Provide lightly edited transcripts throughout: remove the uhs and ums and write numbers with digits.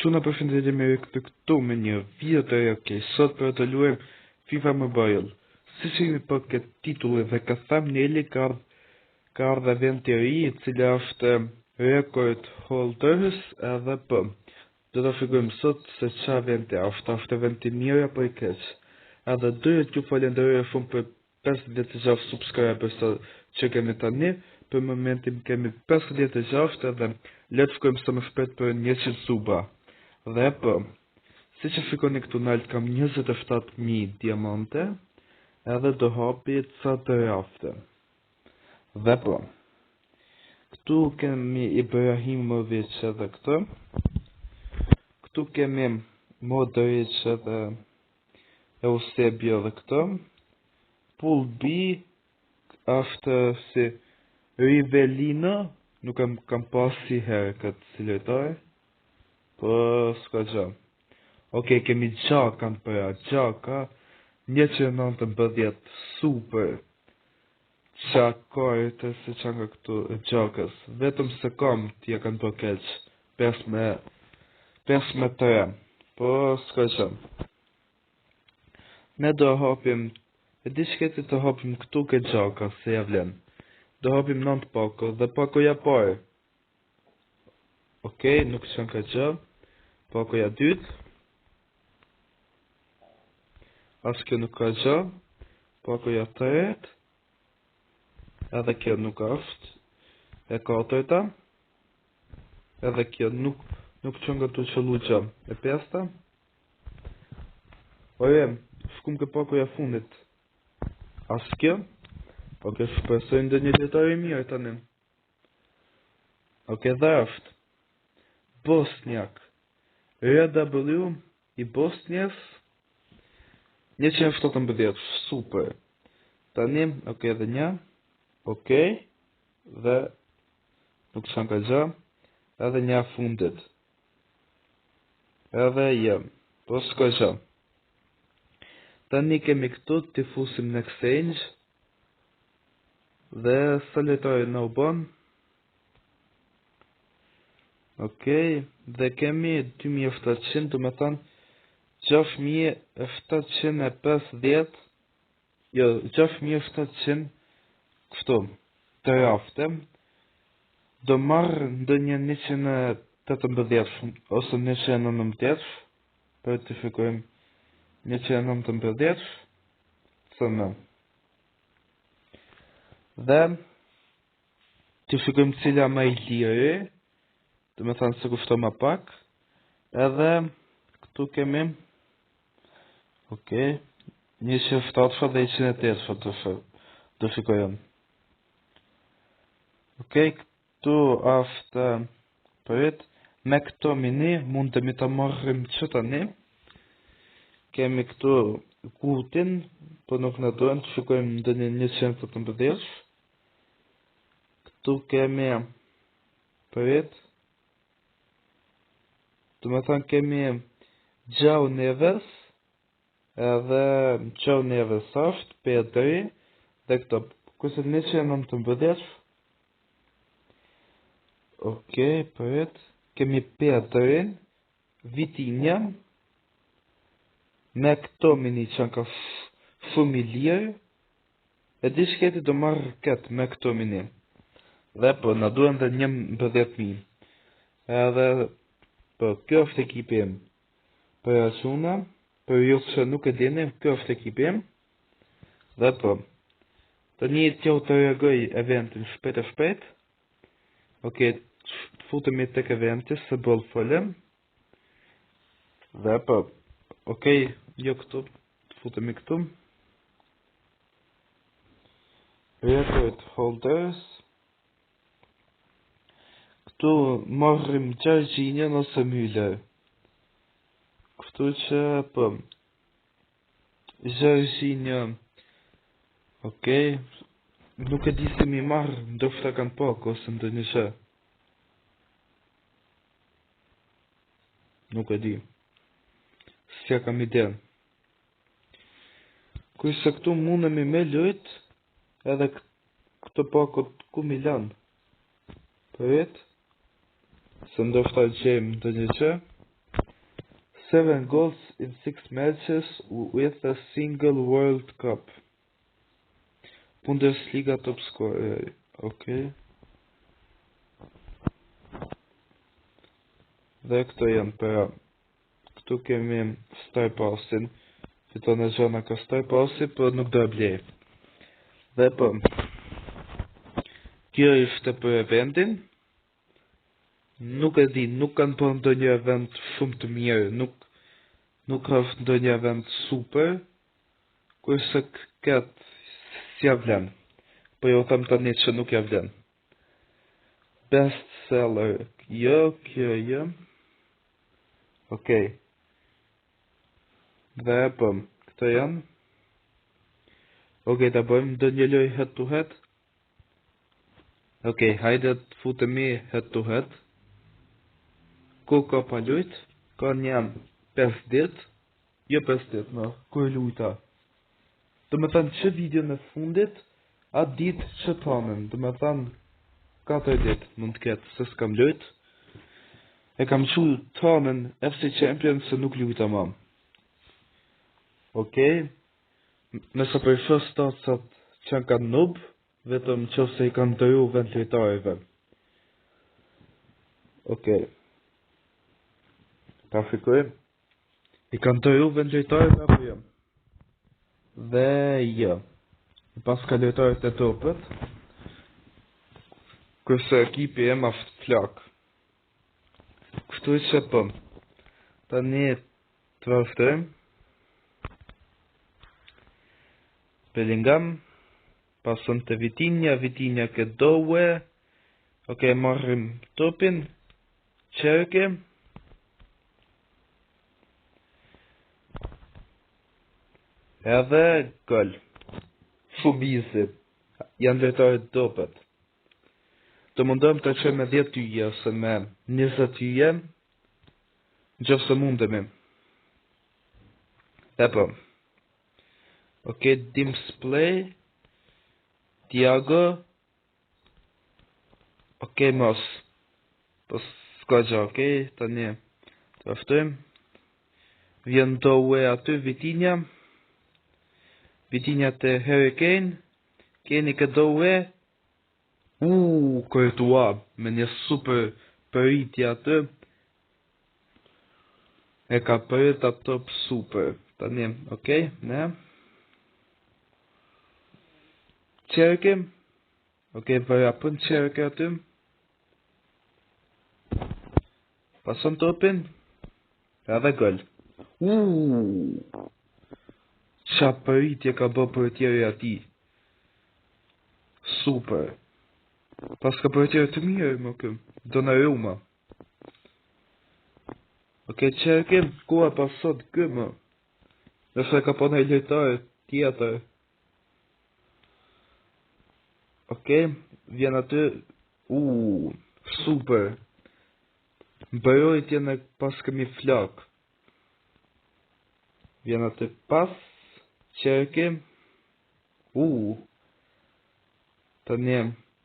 Çuna përshëndetje me këtu me një video të re, okay. Sot për të luajmë FIFA Mobile. Si që jemi për këtë titull dhe ka thumbnaili ka ardhur event i ri, i cili është record holders edhe po. Do ta shikojmë sot se çfarë eventi është event i mirë apo i keq. Edhe doja t'ju falenderoj shumë për 56 subscribers që kemi tani. Për momentin kemi 56 edhe le të shkojmë sa më shpejt për 100 suba. Dhe po, si që shikoni këtu nalt kam 27.000 diamante, edhe do hapi ca të rafte. Dhe po, këtu kemi Ibrahimovic edhe këtë, këtu kemi Modric edhe Eusebio edhe këtë, Pool B është si Rivellino, nuk kam pas si herë këtë si lojtare. Po, s'ka gjë. Okej, kemi Xhaka në përja. Xhaka, 119, super. Çakojtë se që nga këtu Xhakas. Vetëm se kam t'ja kanë për keq. 5-3. Po, s'ka gjë. Ne do hapim, e di shketi të hapim këtu ke Xhaka, se ja vlen. Do hapim 9 pako, dhe pako ja parë. Okej, nuk që nga gjë. Pakoja dytë. As kjo nuk ka gjë. Pakoja tretë. Edhe kjo nuk është. E katërta. Edhe kjo nuk që nga të qëllu gjë. E pesta. Oje, shkum ke pakoja fundit. As kjo. Oke, shpresojnë dhe një letari mirë tani. Oke, dhe është Bosniak. RW i Bosnjës 117, super. Tani, okej, dhe një, okej, dhe nuk që nga gjë, edhe një fundit. Edhe jem, po s'ka gjë. Tani kemi këtu të fusim në exchange, dhe së letoj në u bon. Okej, dhe kemi 2700, do me thanë 6750, jo, 6700 këtu, të rafte, do marrë ndë një 118, ose 119, për të fikojmë 119, së në. Dhe, të fikojmë cila ma i lirë, do me thanë se kushto ma pak, edhe këtu kemi, okej, 107 dhe 108 do shikojmë. Okej, këtu është përrit, me këto mini mund të mi të marrim që tani, kemi këtu kutin, për nuk në duen, të shikojmë ndë një 117, këtu kemi përrit, do me thanë kemi Gjau Neves, edhe Gjau Neves është, Pedri, dhe këto, kësë 119, okej, përret, kemi Pedrin, Vitinja, me këto mini që nga shumë i lirë, e di shketi do marrë këtë me këto mini, dhe po, në duen dhe 11.000, edhe, po, kjo është ekipi im. Për asuna, për ju që nuk e dini, kjo është ekipi im. Dhe po, të një t'jo të reagoj eventin shpejt. Okej, të futemi tek eventi, se bol folem. Dhe po, okej, jo këtu, të futemi këtu. Record holders. Këtu marrim Gjargjinja ose Müller. Këtu që, po, Gjargjinja, okej, nuk e di se mi marrë, ndofta kanë pak, ose ndë një që. Nuk e di. S'ja kam ide. Kujse këtu mundemi me lujt, edhe këto pakot ku Milan. Përrit. Se ndofta gjejmë ndë një që. 7 goals in 6 matches with a single World Cup. Bundesliga top scorer. Okay. Dhe këto janë për këtu kemi Star Passin. Fiton e gjona ka Star Passi, për nuk do e blej. Dhe për kjo ishte për eventin. Nuk e di, nuk kanë për ndonjë event shumë të mirë, nuk është ndonjë event super, kurse këtë si ja vlen. Po jo them tani që nuk ja vlen. Best seller, jo. Okej. Dhe po, këto janë. Okej, ta bëjmë ndonjë lojë head to head. Okej, hajde të futemi head to head. Ku ka pa lujt? Ka një 5 dit. Jo 5 dit, no. Ku e lujta? Do me thënë që video në fundit, atë dit që tanën. Do me thënë 4 dit mund të ketë, se s'kam lujt. E kam qu tanën FC Champions se nuk lujta ma. Okej. Nëse përshë statsat që në kanë nub, vetëm që se i kanë tëru vend lojtarëve. Okej. Ta fikoj. I kanë tëru vend lojtarëve apo jo? Dhe jo. Pas ka lojtarët e topët, kërse ekipi e ma flak. Kështu që po. Tani të vazhdojmë. Bellingham, pasën të Vitinha ke dowe. Okej, marrim topin. Qerke. Edhe gol. Shubizi. Janë lojtarët topët. Të mundëm të që me 10 tyje, ose me 20 tyje, në që se mundemi. E po. Okej, Dimsplay. Thiago. Okej, mos. Po s'ka gjë, okej, tani. Të aftojmë. Vjen dowe aty, Vitinha. Vitinha të Harry Kane. Kane ke dowe. Courtois, me një super përritje aty. E ka përrit atë top super. Tani, okej, ne. Qerke. Okej, vërra pën qerke aty. Pason topin. Edhe gol. Qa përritje ka bë për tjeri ati. Super. Pas ka për tjeri të mirë, më këm. Donnarumma. Okej, qerke, ku e pasot këmë. Nëse ka po në lojtarë tjetër. Okej, vjen aty. Super. Mbërojtje në pas kemi flak. Vjen aty pas. Qerke. Tani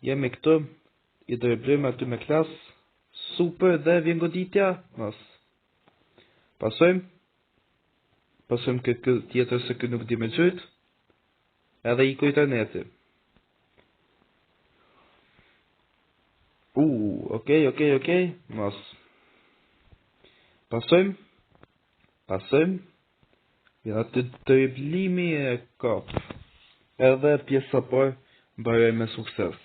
jemi këtu. I dribblojmë aty me klas. Super, dhe vjen goditja. Mos. Pasojmë. Pasojmë këtë tjetër se këtë nuk di me qëjt. Edhe i kujtë neti. Okej. Mos. Pasojmë. Vjen aty dribblimi e kap. Edhe pjesa por mbaroj me sukses.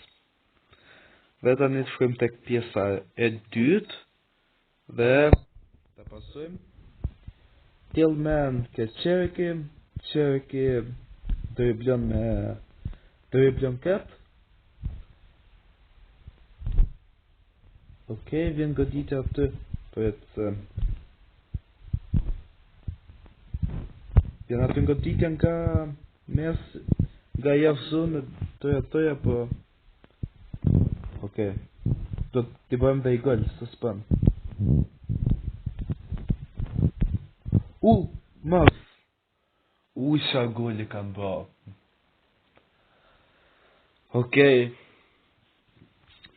Dhe tani të shkojmë tek pjesa e dytë. Dhe ta pasojmë. Tillman ke qerke. Qerke dribblon kap. Okej, vjen goditja aty. Vjen aty goditja nga mes. Nga javë zonë toja, po. Okej. Do t'i bëjmë dhe i gol, së s'pën. Mas. Qa goli kanë bë. Okej.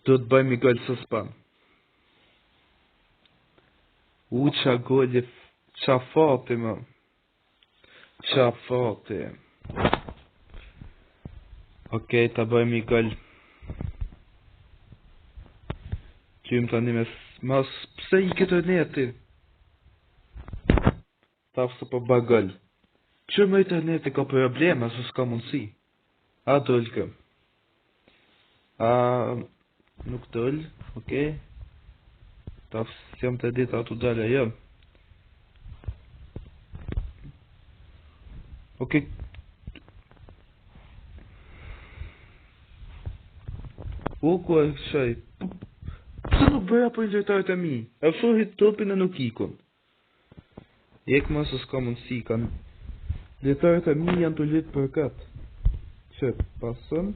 Do t'bëjmë i gol, së s'pën. Qa goli Qa fati më. Qa fati. Okej, ta bëjmë i gol. Qym tani me mas pse i këtë neti? Taf se po ba gol. Që me interneti ka problema se s'ka mundësi. A dëll këm. Nuk dëll, okej. Taf si jam të ditë ato dëlle jam. Okej. U ku e shaj. Pse nuk bëja për injektarët e mi? E fërhit topin e nuk ikon. Jek ma se s'ka mundësi, kanë injektarët e mi janë të litë për këtë. Që, pasën.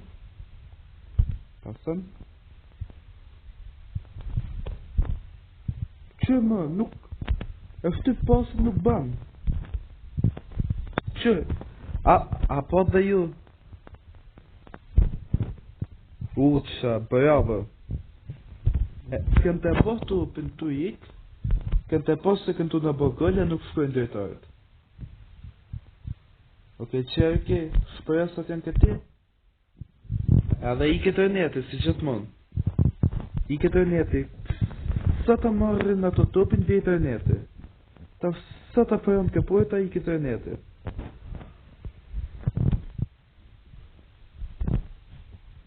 Që më, nuk, e fëtyp pasën nuk banë. Që, a po dhe ju? Uqa, bravo. Kënë të po të upin të ikë, kënë të po se kënë të në bërgëllë, nuk shkojnë drejtarët. Okej, qerke, shpresat janë këti? Edhe i këtë rënjeti, si gjithmonë. I këtë rënjeti. Sa ta marrin ato topin vjetë rënjeti. Sa ta përën këpojta i këtë rënjeti.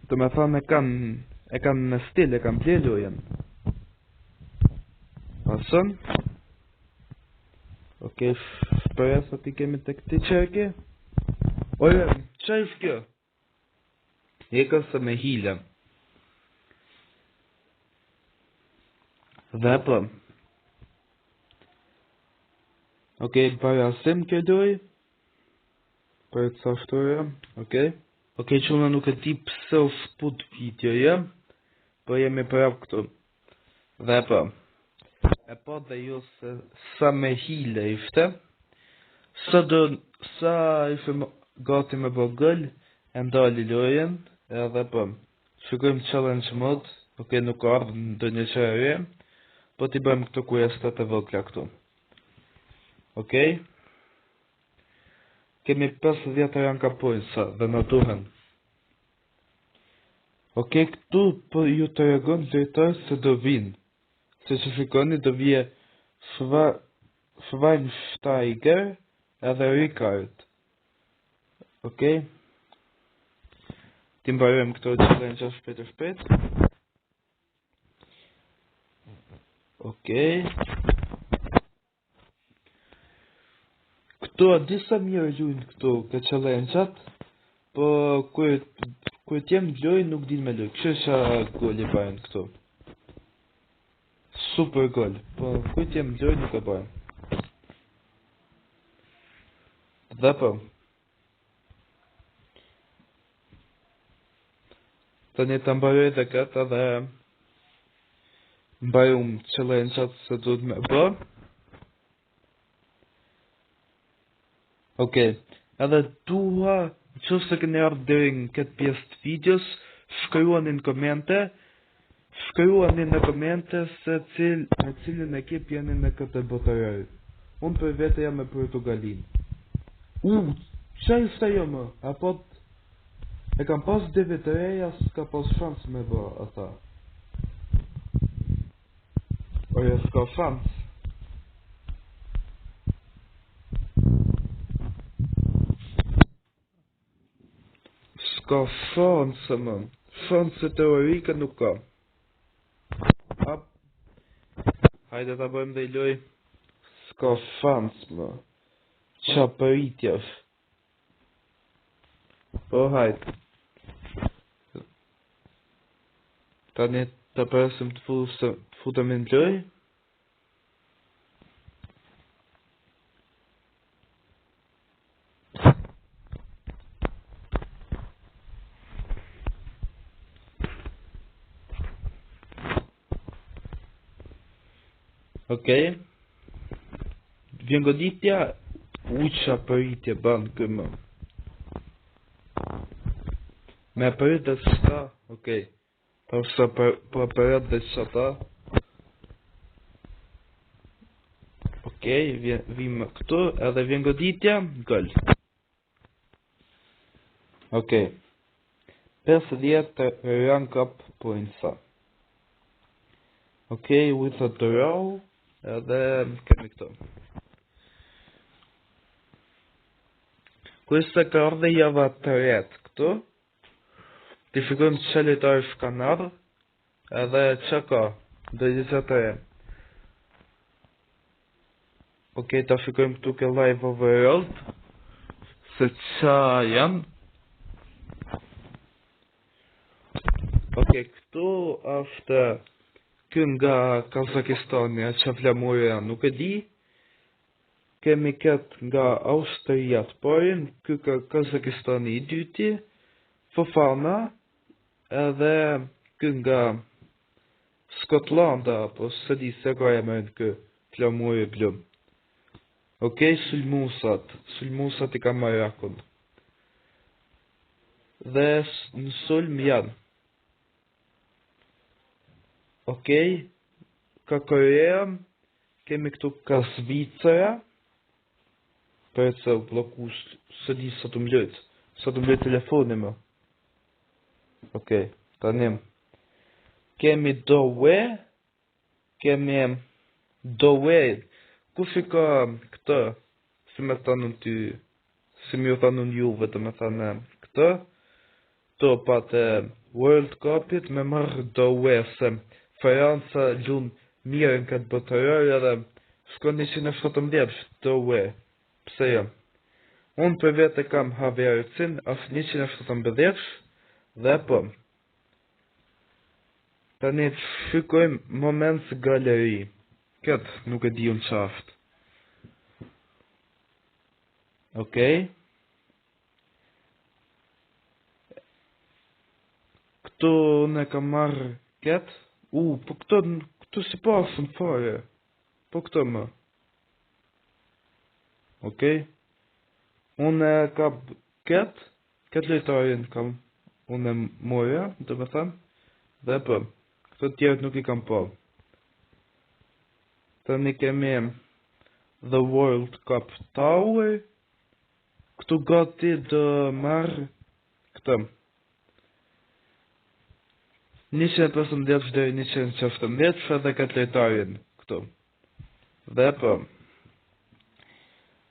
Të me thamë e kanë në stil, e kanë pjellujen. Pasën? Okej, shpresat i kemi të këti qerke. Oje, qa ishtë kjo? Eka se me hila. Dhe për. Okej, parasim këdoj. Për të sashtoja, okej. Okej, quna nuk e ti pse u sput videoja. Po jemi prav këtu. Dhe për. E po dhe ju se sa me hile ishte. Sa ishte gati me bërgëll. E ndali lojen. Edhe po. Shukojmë challenge mod. Okej, nuk ardhë në dë një qërëje. Po t'i bëjmë këto kujestet e vëgla këtu. Okej. Kemi 50 ranka points dhe në duhen. Okej, këtu po ju të regon drejtar se do vinë. Se që shikoni do vje Schweinsteiger edhe Ricard. Okej. Ti mbarojmë këto challenge shpejt. Okej. Këto a disa mirë lujnë këto këtë challenge-at. Po kur t'jem loj nuk din me loj. Këshësha gol i bajnë këto. Super gol. Po kur t'jem loj nuk e bajnë. Dhe po. Të një të mbaroj dhe këtë dhe mbajum challenge-at se duhet me bë. Okej, edhe dua, që se këne ardhë deri në këtë pjesë të videos, shkruani në komente se me cilin ekip jeni në këtë botërër. Unë për vete jam me Portugalin. Qa ishte jo më? Apo e kam pas David Reja, s'ka pas shans me bë ata. Oje, s'ka shans. S'ka shansë më. Shansë teorike nuk ka. Hajde ta bëjmë dhe i loj. S'ka shansë më. Qa përitjash. Po hajde. Tani të përësim të futëm në loj. Okej. Vjen goditja. Uqa përitje banë këmë. Me përit dhe s'ka. Okej. Përsa për përit dhe s'ata. Okej, vim këtu edhe vjen goditja, gol. Okej. 50 rank up points. Okej, without the row, edhe kemi këtu. Questa ka ardhe java të retë këtu. Ti shikojmë që lojtarësh kanë ardhur, edhe që ka, do gjitha të re. Okej, ta shikojmë këtu ke live overall, se qa janë. Okej, këtu është kë nga Kazakistani, që flamurja nuk e di. Kemi këtë nga Austria të parin, kë ka Kazakistani i dyti, Fofana, edhe kë nga Skotlanda, po së di se ka e mërën kë flamurja blum. Okej, sulmusat i ka marakun. Dhe në sulm janë. Okej, ka Korea, kemi këtu ka Zvicera, për e të u bloku së di së të mlejt telefoni më. Okej, tanim. Kemi Dowe, kush i ka këtë, si me thanun ty, si mi u thanun juve të me thanë këtë, to patë World Cup-it me marrë Dowe, se Franca lunë mirë në këtë botërër edhe shkon 117 Dowe. Pse jam? Unë për vete kam Havertzin, është 117 dhe po. Tani shikojmë moment galeri. Këtë nuk e di unë qaftë. Okej. Këtu në kam marrë këtë. Po këtu si pasën fare. Po këtu më. Okej. Unë ka këtë lojtarin kam. Unë moja, të me thamë. Dhe po. Këto tjerët nuk i kam po. Tani kemi The World Cup Tower. Këtu gati dë marrë këtë. 115 deri 117 edhe këtë lojtarin këtu. Dhe po.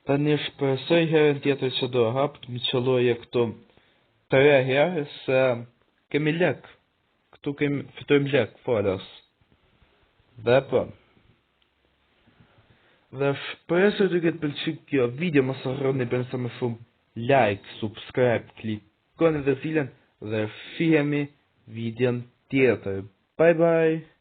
Tani shpresoj herën tjetër që do hap, mi qëlloje këtu 3 herë, se kemi lek. Këtu fitojmë lek, falas. Dhe po. Dhe shpresoj të këtë pëlqy kjo video, mos harroni për nësa më shumë like, subscribe, klikoni dhe zilen dhe shihemi videon tjetër. Bye bye!